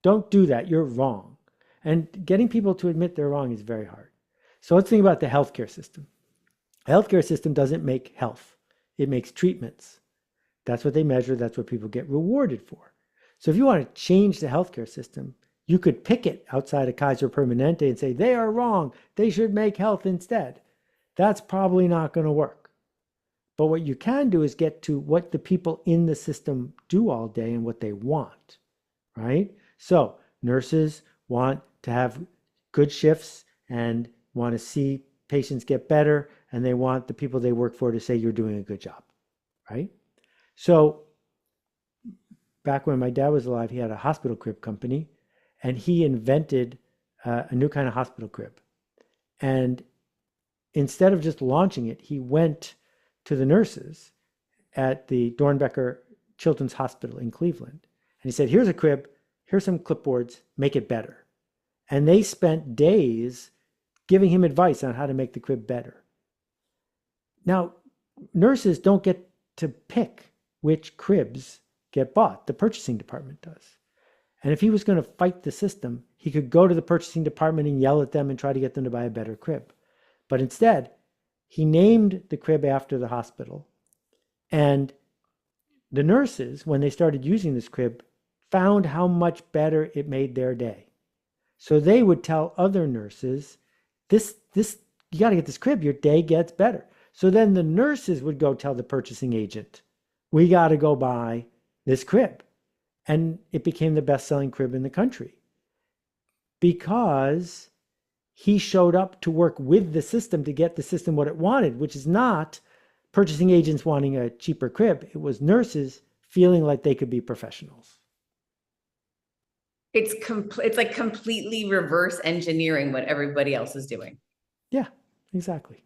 Speaker 2: Don't do that. You're wrong. And getting people to admit they're wrong is very hard. So let's think about the healthcare system. The healthcare system doesn't make health. It makes treatments. That's what they measure. That's what people get rewarded for. So if you want to change the healthcare system, you could picket outside of Kaiser Permanente and say, they are wrong. They should make health instead. That's probably not going to work. But what you can do is get to what the people in the system do all day and what they want, right? So nurses want to have good shifts and want to see patients get better, and they want the people they work for to say you're doing a good job, right? So back when my dad was alive, he had a hospital crib company, and he invented a new kind of hospital crib. And instead of just launching it, he went to the nurses at the Dornbecker Children's Hospital in Cleveland. And he said, here's a crib, here's some clipboards, make it better. And they spent days giving him advice on how to make the crib better. Now, nurses don't get to pick which cribs get bought. The purchasing department does. And if he was going to fight the system, he could go to the purchasing department and yell at them and try to get them to buy a better crib. But instead, he named the crib after the hospital. And the nurses, when they started using this crib, found how much better it made their day. So they would tell other nurses, this you got to get this crib, your day gets better. So then the nurses would go tell the purchasing agent, we got to go buy this crib. And it became the best-selling crib in the country because he showed up to work with the system to get the system what it wanted, which is not purchasing agents wanting a cheaper crib. It was nurses feeling like they could be professionals.
Speaker 1: It's like completely reverse engineering what everybody else is doing.
Speaker 2: Yeah, exactly.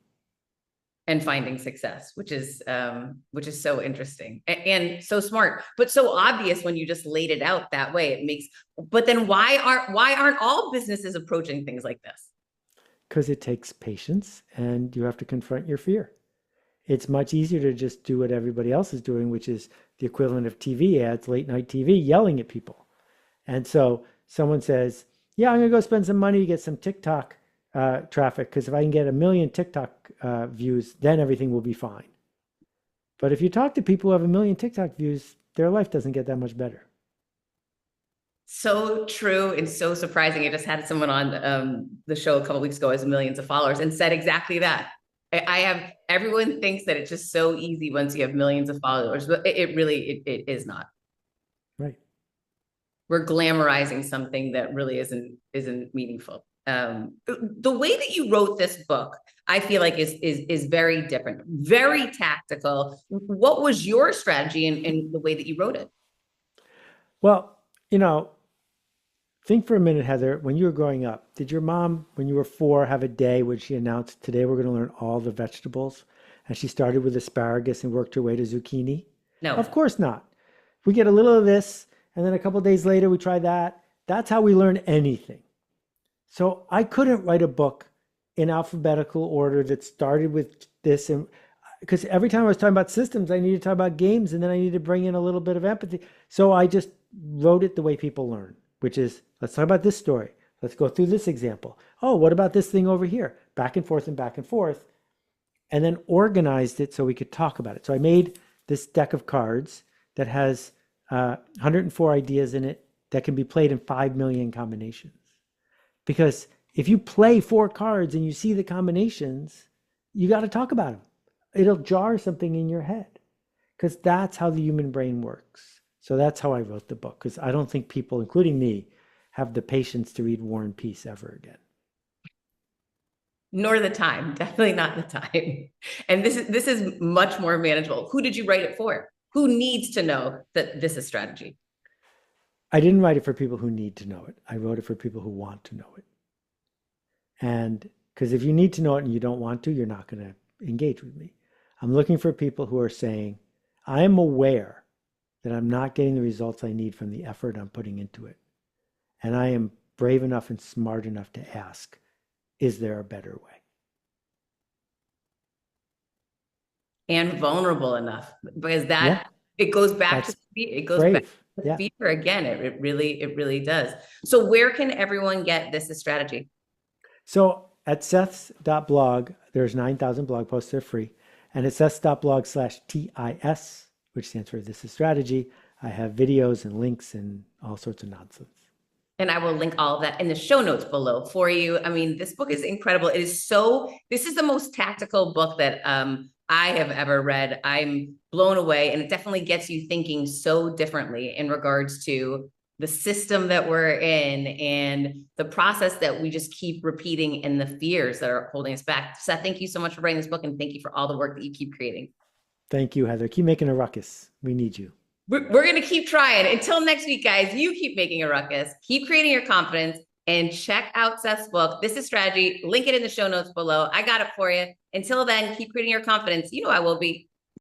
Speaker 1: And finding success, which is so interesting and so smart, but so obvious when you just laid it out that way. It makes, but then why aren't all businesses approaching things like this?
Speaker 2: Because it takes patience and you have to confront your fear. It's much easier to just do what everybody else is doing, which is the equivalent of TV ads, late night TV, yelling at people. And so someone says, yeah, I'm going to go spend some money to get some TikTok traffic, because if I can get 1 million TikTok views, then everything will be fine. But if you talk to people who have 1 million TikTok views, their life doesn't get that much better.
Speaker 1: So true and so surprising. I just had someone on the show a couple of weeks ago, has millions of followers, and said exactly that. Everyone thinks that it's just so easy once you have millions of followers, but it really is not.
Speaker 2: Right.
Speaker 1: We're glamorizing something that really isn't meaningful. The way that you wrote this book, I feel like is very different, very tactical. What was your strategy in the way that you wrote it?
Speaker 2: Well, think for a minute, Heather, when you were growing up, did your mom, when you were 4, have a day when she announced, today we're going to learn all the vegetables? And she started with asparagus and worked her way to zucchini?
Speaker 1: No.
Speaker 2: Of course not. We get a little of this, and then a couple of days later, we try that. That's how we learn anything. So I couldn't write a book in alphabetical order that started with this, and because every time I was talking about systems, I needed to talk about games, and then I needed to bring in a little bit of empathy. So I just wrote it the way people learn, which is, let's talk about this story. Let's go through this example. Oh, what about this thing over here? Back and forth and back and forth. And then organized it so we could talk about it. So I made this deck of cards that has 104 ideas in it that can be played in 5 million combinations. Because if you play 4 cards and you see the combinations, you got to talk about them. It'll jar something in your head, because that's how the human brain works. So that's how I wrote the book, because I don't think people, including me, have the patience to read War and Peace ever again.
Speaker 1: Nor the time, definitely not the time. And this is much more manageable. Who did you write it for? Who needs to know that this is strategy?
Speaker 2: I didn't write it for people who need to know it. I wrote it for people who want to know it. And because if you need to know it and you don't want to, you're not going to engage with me. I'm looking for people who are saying, I am aware that I'm not getting the results I need from the effort I'm putting into it. And I am brave enough and smart enough to ask, is there a better way?
Speaker 1: And vulnerable enough, because it goes back to fear again. It really does. So where can everyone get this strategy?
Speaker 2: So at Seth's.blog, there's 9,000 blog posts. They're free. And at Seth's.blog/TIS, which stands for This is Strategy, I have videos and links and all sorts of nonsense.
Speaker 1: And I will link all of that in the show notes below for you. I mean, this book is incredible. This is the most tactical book that I have ever read. I'm blown away, and it definitely gets you thinking so differently in regards to the system that we're in and the process that we just keep repeating and the fears that are holding us back. Seth, thank you so much for writing this book, and thank you for all the work that you keep creating.
Speaker 2: Thank you, Heather. Keep making a ruckus. We need you.
Speaker 1: We're going to keep trying. Until next week, guys, you keep making a ruckus, keep creating your confidence, and check out Seth's book. This is Strategy. Link it in the show notes below. I got it for you. Until then, keep creating your confidence. You know I will be.